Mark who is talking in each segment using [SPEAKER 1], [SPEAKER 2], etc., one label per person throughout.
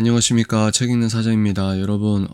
[SPEAKER 1] 안녕하십니까. 책 읽는 사자입니다. 여러분,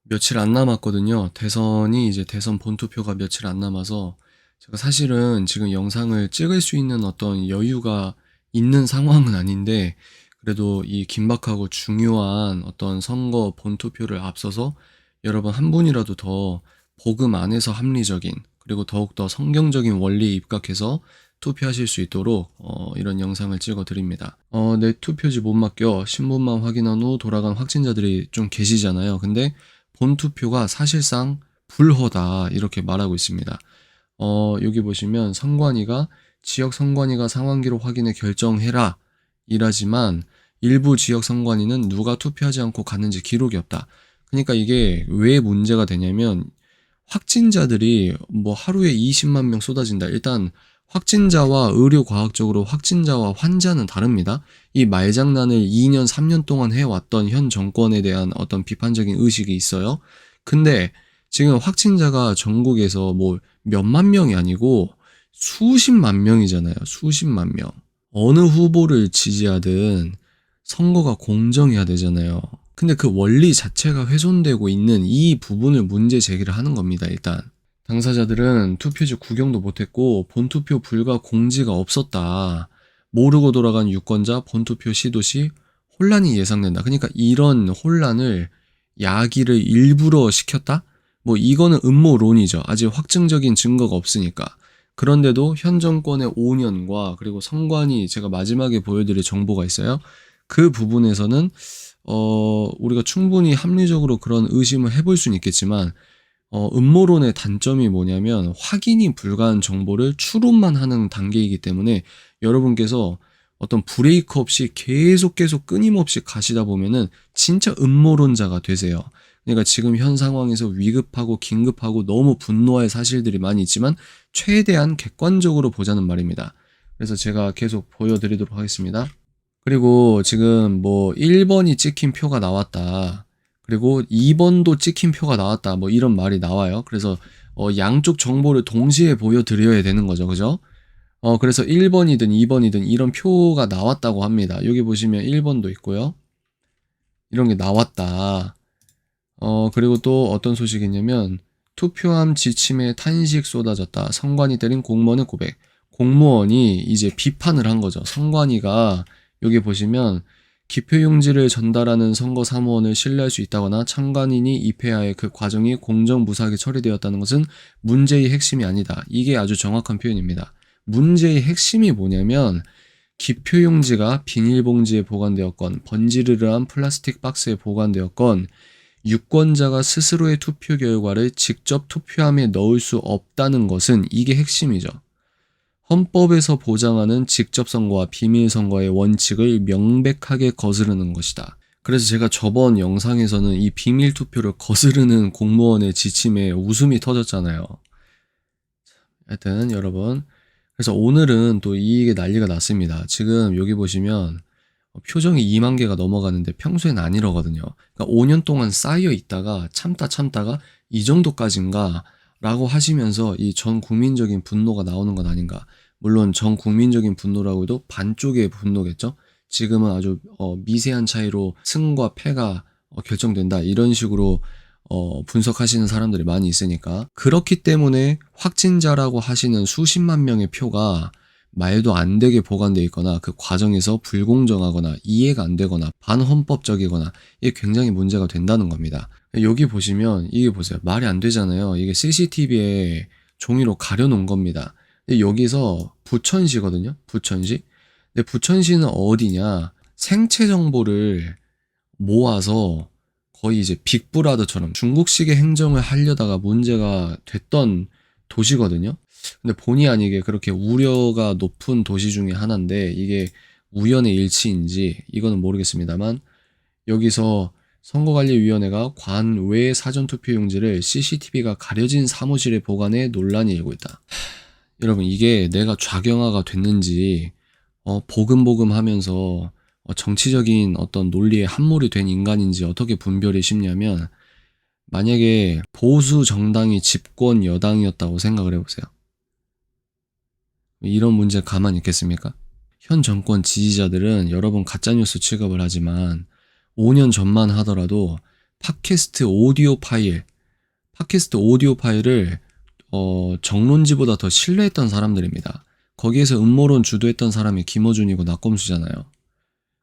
[SPEAKER 1] 며칠 안 남았거든요. 대선이 이제 대선 본투표가 며칠 안 남아서 제가 사실은 지금 영상을 찍을 수 있는 어떤 여유가 있는 상황은 아닌데 그래도 이 긴박하고 중요한 어떤 선거 본투표를 앞서서 여러분 한 분이라도 더 복음 안에서 합리적인 그리고 더욱더 성경적인 원리에 입각해서 투표하실 수 있도록 이런 영상을 찍어 드립니다. 내 투표지 못 맡겨 신분만 확인한 후 돌아간 확진자들이 좀 계시잖아요. 근데 본투표가 사실상 불허다 이렇게 말하고 있습니다. 여기 보시면 선관위가 지역 선관위가 상황 기록 확인해 결정해라 이라지만 일부 지역 선관위는 누가 투표하지 않고 갔는지 기록이 없다. 그러니까 이게 왜 문제가 되냐면 확진자들이 뭐 하루에 20만 명 쏟아진다. 일단 확진자와 의료과학적으로 확진자와 환자는 다릅니다. 이 말장난을 2년, 3년 동안 해왔던 현 정권에 대한 어떤 비판적인 의식이 있어요. 근데 지금 확진자가 전국에서 뭐 몇만 명이 아니고 수십만 명이잖아요. 수십만 명. 어느 후보를 지지하든 선거가 공정해야 되잖아요. 근데 그 원리 자체가 훼손되고 있는 이 부분을 문제 제기를 하는 겁니다, 일단. 당사자들은 투표지 구경도 못했고 본투표 불가 공지가 없었다. 모르고 돌아간 유권자 본투표 시도 시 혼란이 예상된다. 그러니까 이런 혼란을 야기를 일부러 시켰다? 뭐 이거는 음모론이죠. 아직 확증적인 증거가 없으니까. 그런데도 현 정권의 5년과 그리고 선관위 제가 마지막에 보여드릴 정보가 있어요. 그 부분에서는 우리가 충분히 합리적으로 그런 의심을 해볼 수는 있겠지만 음모론의 단점이 뭐냐면 확인이 불가한 정보를 추론만 하는 단계이기 때문에 여러분께서 어떤 브레이크 없이 계속 끊임없이 가시다 보면은 진짜 음모론자가 되세요. 그러니까 지금 현 상황에서 위급하고 긴급하고 너무 분노할 사실들이 많이 있지만 최대한 객관적으로 보자는 말입니다. 그래서 제가 계속 보여드리도록 하겠습니다. 그리고 지금 뭐 1번이 찍힌 표가 나왔다. 그리고 2번도 찍힌 표가 나왔다. 뭐 이런 말이 나와요. 그래서 양쪽 정보를 동시에 보여드려야 되는 거죠. 그죠? 그래서 1번이든 2번이든 이런 표가 나왔다고 합니다. 여기 보시면 1번도 있고요. 이런 게 나왔다. 그리고 또 어떤 소식이 있냐면 투표함 지침에 탄식 쏟아졌다. 선관위 때린 공무원의 고백. 공무원이 이제 비판을 한 거죠. 선관위가 여기 보시면 기표용지를 전달하는 선거 사무원을 신뢰할 수 있다거나 참관인이 입회하에 그 과정이 공정무사하게 처리되었다는 것은 문제의 핵심이 아니다. 이게 아주 정확한 표현입니다. 문제의 핵심이 뭐냐면 기표용지가 비닐봉지에 보관되었건 번지르르한 플라스틱 박스에 보관되었건 유권자가 스스로의 투표 결과를 직접 투표함에 넣을 수 없다는 것은 이게 핵심이죠. 헌법에서 보장하는 직접선거와 비밀선거의 원칙을 명백하게 거스르는 것이다. 그래서 제가 저번 영상에서는 이 비밀투표를 거스르는 공무원의 지침에 웃음이 터졌잖아요. 하여튼 여러분, 그래서 오늘은 또 이게 난리가 났습니다. 지금 여기 보시면 표정이 2만 개가 넘어가는데 평소엔 안 이러거든요. 그러니까 5년 동안 쌓여 있다가 참다가 이 정도까지인가 라고 하시면서 이 전 국민적인 분노가 나오는 건 아닌가. 물론 전 국민적인 분노라고 해도 반쪽의 분노겠죠. 지금은 아주 미세한 차이로 승과 패가 결정된다 이런 식으로 분석하시는 사람들이 많이 있으니까. 그렇기 때문에 확진자라고 하시는 수십만 명의 표가 말도 안 되게 보관되어 있거나 그 과정에서 불공정하거나 이해가 안 되거나 반헌법적이거나 이게 굉장히 문제가 된다는 겁니다. 여기 보시면 이게 보세요. 말이 안 되잖아요. 이게 CCTV에 종이로 가려놓은 겁니다. 근데 여기서 부천시거든요. 부천시. 근데 부천시는 어디냐? 생체 정보를 모아서 거의 이제 빅브라더처럼 중국식의 행정을 하려다가 문제가 됐던 도시거든요. 근데 본의 아니게 그렇게 우려가 높은 도시 중에 하나인데 이게 우연의 일치인지 이거는 모르겠습니다만 여기서 선거관리위원회가 관외 사전투표용지를 CCTV가 가려진 사무실에 보관해 논란이 일고 있다. 여러분 이게 내가 좌경화가 됐는지 보금보금 하면서 정치적인 어떤 논리에 함몰이 된 인간인지 어떻게 분별이 쉽냐면 만약에 보수 정당이 집권 여당이었다고 생각을 해보세요. 이런 문제 가만히 있겠습니까? 현 정권 지지자들은 여러분 가짜뉴스 취급을 하지만 5년 전만 하더라도 팟캐스트 오디오 파일을 정론지보다 더 신뢰했던 사람들입니다. 거기에서 음모론 주도했던 사람이 김어준이고 낙검수잖아요.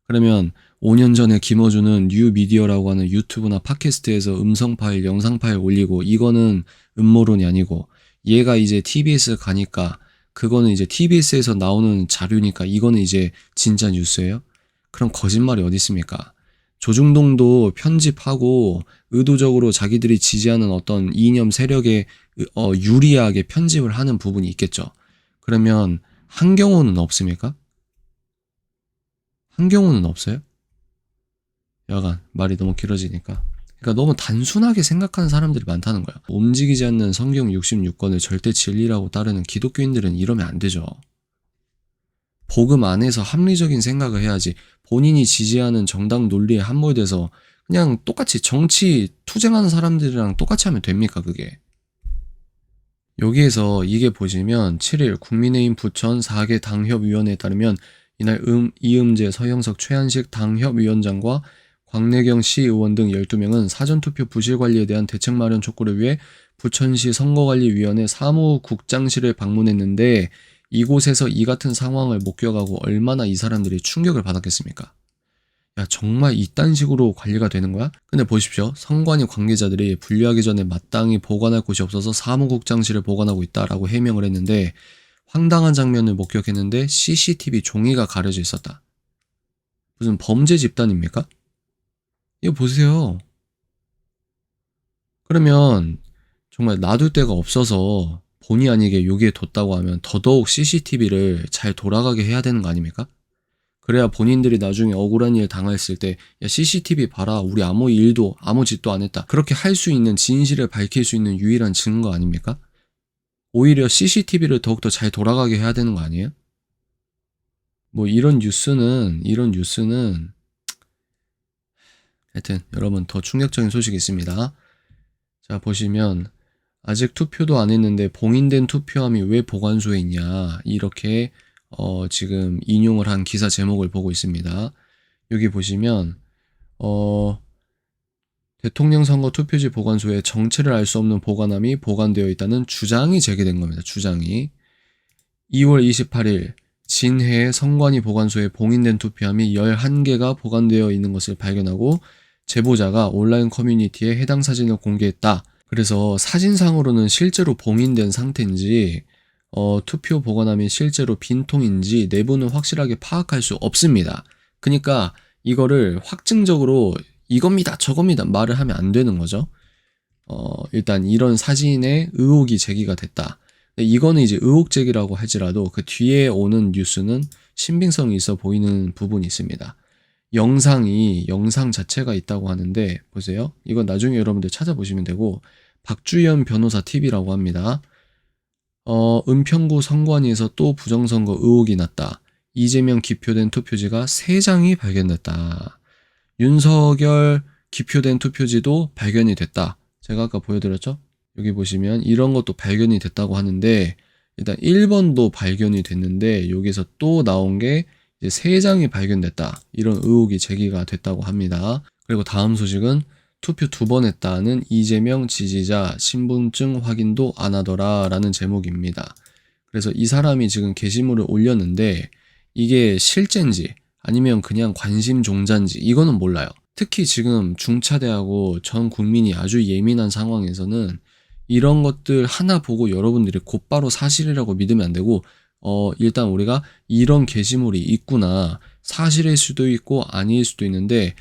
[SPEAKER 1] 그러면 5년 전에 김어준은 뉴미디어라고 하는 유튜브나 팟캐스트에서 음성 파일, 영상 파일 올리고 이거는 음모론이 아니고, 얘가 이제 TBS 가니까 그거는 이제 TBS에서 나오는 자료니까 이거는 이제 진짜 뉴스예요? 그럼 거짓말이 어디 있습니까? 조중동도 편집하고 의도적으로 자기들이 지지하는 어떤 이념 세력에 유리하게 편집을 하는 부분이 있겠죠. 그러면 한경호는 없습니까? 한경호는 없어요? 여간 말이 너무 길어지니까. 그러니까 너무 단순하게 생각하는 사람들이 많다는 거야. 움직이지 않는 성경 66권을 절대 진리라고 따르는 기독교인들은 이러면 안 되죠. 복음 안에서 합리적인 생각을 해야지, 본인이 지지하는 정당 논리에 함몰돼서 그냥 똑같이 정치 투쟁하는 사람들이랑 똑같이 하면 됩니까, 그게? 여기에서 이게 보시면 7일 국민의힘 부천 4개 당협위원회에 따르면 이날 이음재, 서영석, 최한식 당협위원장과 광내경 시의원 등 12명은 사전투표 부실 관리에 대한 대책 마련 촉구를 위해 부천시 선거관리위원회 사무국장실을 방문했는데, 이곳에서 이 같은 상황을 목격하고 얼마나 이 사람들이 충격을 받았겠습니까? 야, 정말 이딴 식으로 관리가 되는 거야? 근데 보십시오. 선관위 관계자들이 분류하기 전에 마땅히 보관할 곳이 없어서 사무국장실을 보관하고 있다라고 해명을 했는데, 황당한 장면을 목격했는데 CCTV 종이가 가려져 있었다. 무슨 범죄 집단입니까? 이거 보세요. 그러면 정말 놔둘 데가 없어서 본의 아니게 여기에 뒀다고 하면 더더욱 CCTV를 잘 돌아가게 해야 되는 거 아닙니까? 그래야 본인들이 나중에 억울한 일 당했을 때, 야, CCTV 봐라, 우리 아무 일도 아무 짓도 안 했다, 그렇게 할 수 있는, 진실을 밝힐 수 있는 유일한 증거 아닙니까? 오히려 CCTV를 더욱더 잘 돌아가게 해야 되는 거 아니에요? 뭐 이런 뉴스는 하여튼 여러분, 더 충격적인 소식이 있습니다. 자, 보시면 아직 투표도 안 했는데 봉인된 투표함이 왜 보관소에 있냐, 이렇게 지금 인용을 한 기사 제목을 보고 있습니다. 여기 보시면 대통령 선거 투표지 보관소에 정체를 알 수 없는 보관함이 보관되어 있다는 주장이 제기된 겁니다. 주장이. 2월 28일 진해 선관위 보관소에 봉인된 투표함이 11개가 보관되어 있는 것을 발견하고 제보자가 온라인 커뮤니티에 해당 사진을 공개했다. 그래서 사진상으로는 실제로 봉인된 상태인지 투표 보관함이 실제로 빈통인지 내부는 확실하게 파악할 수 없습니다. 그러니까 이거를 확증적으로 이겁니다, 저겁니다 말을 하면 안 되는 거죠. 일단 이런 사진에 의혹이 제기가 됐다. 이거는 이제 의혹 제기라고 할지라도 그 뒤에 오는 뉴스는 신빙성이 있어 보이는 부분이 있습니다. 영상 자체가 있다고 하는데, 보세요. 이건 나중에 여러분들 찾아보시면 되고, 박주연 변호사 TV라고 합니다. 은평구 선관위에서 또 부정선거 의혹이 났다. 이재명 기표된 투표지가 3장이 발견됐다. 윤석열 기표된 투표지도 발견이 됐다. 제가 아까 보여드렸죠? 여기 보시면 이런 것도 발견이 됐다고 하는데, 일단 1번도 발견이 됐는데 여기서 또 나온 게 이제 3장이 발견됐다, 이런 의혹이 제기가 됐다고 합니다. 그리고 다음 소식은 투표 2번 했다는 이재명 지지자 신분증 확인도 안 하더라 라는 제목입니다. 그래서 이 사람이 지금 게시물을 올렸는데 이게 실제인지 아니면 그냥 관심 종자인지 이거는 몰라요. 특히 지금 중차대하고 전 국민이 아주 예민한 상황에서는 이런 것들 하나 보고 여러분들이 곧바로 사실이라고 믿으면 안 되고, 일단 우리가 이런 게시물이 있구나, 사실일 수도 있고 아닐 수도 있는데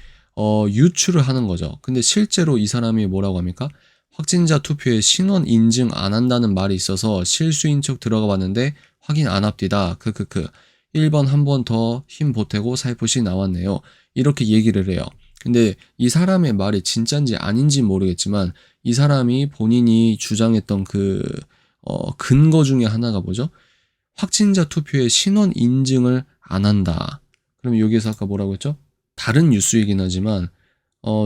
[SPEAKER 1] 유추를 하는 거죠. 근데 실제로 이 사람이 뭐라고 합니까? 확진자 투표에 신원 인증 안 한다는 말이 있어서 실수인 척 들어가 봤는데 확인 안 합디다. 1번 한 번 더 힘 보태고 살포시 나왔네요. 이렇게 얘기를 해요. 근데 이 사람의 말이 진짜인지 아닌지 모르겠지만 이 사람이 본인이 주장했던 근거 중에 하나가 뭐죠? 확진자 투표에 신원 인증을 안 한다. 그럼 여기서 아까 뭐라고 했죠? 다른 뉴스이긴 하지만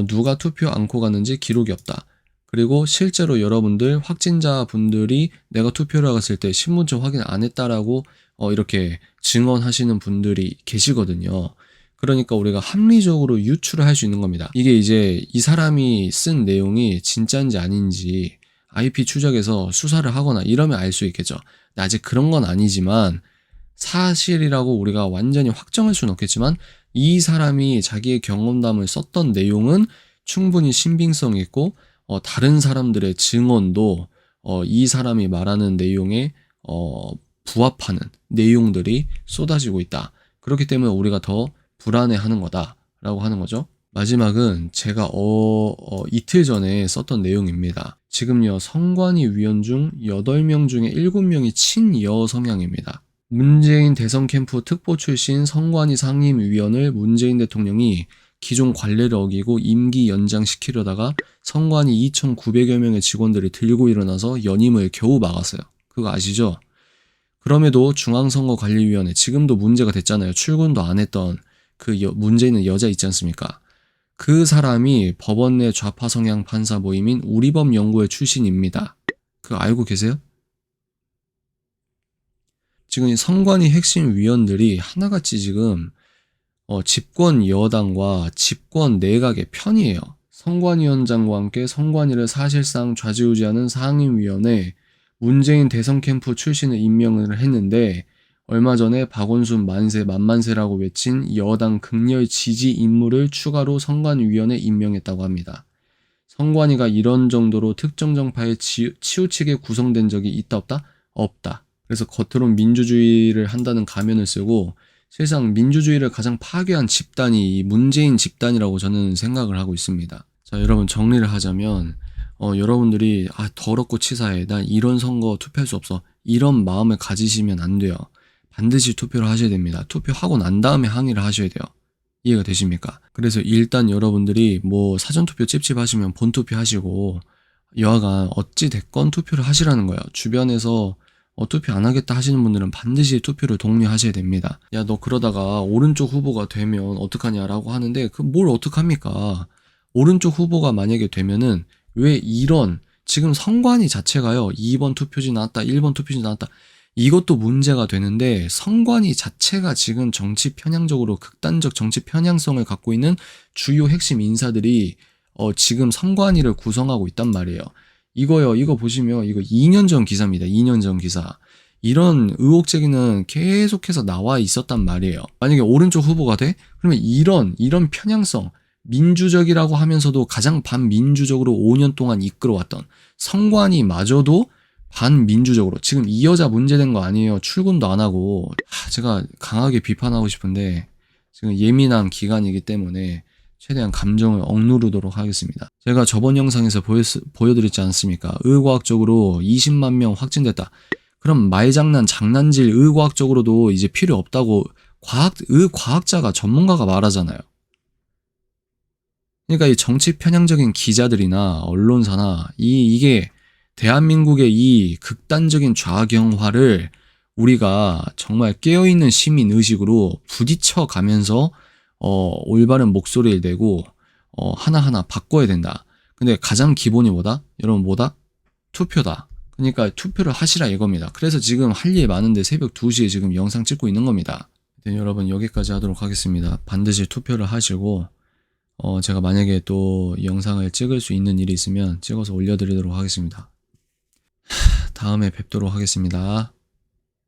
[SPEAKER 1] 누가 투표 않고 갔는지 기록이 없다. 그리고 실제로 여러분들 확진자 분들이 내가 투표를 갔을 때 신분증 확인 안 했다라고 이렇게 증언하시는 분들이 계시거든요. 그러니까 우리가 합리적으로 유추를 할 수 있는 겁니다. 이게 이제 이 사람이 쓴 내용이 진짜인지 아닌지 IP 추적해서 수사를 하거나 이러면 알 수 있겠죠. 근데 아직 그런 건 아니지만 사실이라고 우리가 완전히 확정할 수는 없겠지만 이 사람이 자기의 경험담을 썼던 내용은 충분히 신빙성 있고 다른 사람들의 증언도 이 사람이 말하는 내용에 부합하는 내용들이 쏟아지고 있다. 그렇기 때문에 우리가 더 불안해하는 거다라고 하는 거죠. 마지막은 제가 이틀 전에 썼던 내용입니다. 지금요, 선관위 위원 중 8명 중에 7명이 친여 성향입니다. 문재인 대선 캠프 특보 출신 선관위 상임위원을 문재인 대통령이 기존 관례를 어기고 임기 연장시키려다가 선관위 2,900여 명의 직원들이 들고 일어나서 연임을 겨우 막았어요. 그거 아시죠? 그럼에도 중앙선거관리위원회, 지금도 문제가 됐잖아요. 출근도 안 했던 그 문제 있는 여자 있지 않습니까? 그 사람이 법원 내 좌파 성향 판사 모임인 우리법 연구회 출신입니다. 그거 알고 계세요? 지금 이 선관위 핵심 위원들이 하나같이 지금 집권 여당과 집권 내각의 편이에요. 선관위원장과 함께 선관위를 사실상 좌지우지하는 상임위원회 문재인 대선 캠프 출신을 임명을 했는데 얼마 전에 박원순 만세 만만세라고 외친 여당 극렬 지지 인물을 추가로 선관위원회 임명했다고 합니다. 선관위가 이런 정도로 특정 정파에 치우치게 구성된 적이 있다 없다? 없다. 그래서 겉으론 민주주의를 한다는 가면을 쓰고 실상 민주주의를 가장 파괴한 집단이 문재인 집단이라고 저는 생각을 하고 있습니다. 자, 여러분 정리를 하자면 여러분들이 더럽고 치사해, 난 이런 선거 투표할 수 없어, 이런 마음을 가지시면 안 돼요. 반드시 투표를 하셔야 됩니다. 투표하고 난 다음에 항의를 하셔야 돼요. 이해가 되십니까? 그래서 일단 여러분들이 뭐 사전투표 찝찝하시면 본투표 하시고 여하간 어찌 됐건 투표를 하시라는 거예요. 주변에서 투표 안 하겠다 하시는 분들은 반드시 투표를 독려하셔야 됩니다. 야, 너 그러다가 오른쪽 후보가 되면 어떡하냐라고 하는데 뭘 어떡합니까? 오른쪽 후보가 만약에 되면은 왜 이런 지금 선관위 자체가요, 2번 투표지 나왔다, 1번 투표지 나왔다, 이것도 문제가 되는데 선관위 자체가 지금 정치 편향적으로 극단적 정치 편향성을 갖고 있는 주요 핵심 인사들이 지금 선관위를 구성하고 있단 말이에요. 이거 보시면 이거 2년 전 기사입니다. 2년 전 기사. 이런 의혹 제기는 계속해서 나와 있었단 말이에요. 만약에 오른쪽 후보가 돼? 그러면 이런 편향성, 민주적이라고 하면서도 가장 반민주적으로 5년 동안 이끌어왔던 선관위마저도 반민주적으로, 지금 이 여자 문제된 거 아니에요. 출근도 안 하고. 제가 강하게 비판하고 싶은데 지금 예민한 기간이기 때문에 최대한 감정을 억누르도록 하겠습니다. 제가 저번 영상에서 보여드렸지 않습니까? 의과학적으로 20만 명 확진됐다. 그럼 말장난, 장난질 의과학적으로도 이제 필요 없다고 의과학자가, 전문가가 말하잖아요. 그러니까 이 정치 편향적인 기자들이나 언론사나 이게 대한민국의 이 극단적인 좌경화를 우리가 정말 깨어있는 시민의식으로 부딪혀 가면서 올바른 목소리를 내고 하나하나 바꿔야 된다. 근데 가장 기본이 뭐다? 여러분 뭐다? 투표다. 그러니까 투표를 하시라 이겁니다. 그래서 지금 할 일이 많은데 새벽 2시에 지금 영상 찍고 있는 겁니다. 네, 여러분 여기까지 하도록 하겠습니다. 반드시 투표를 하시고 제가 만약에 또 영상을 찍을 수 있는 일이 있으면 찍어서 올려드리도록 하겠습니다. 다음에 뵙도록 하겠습니다.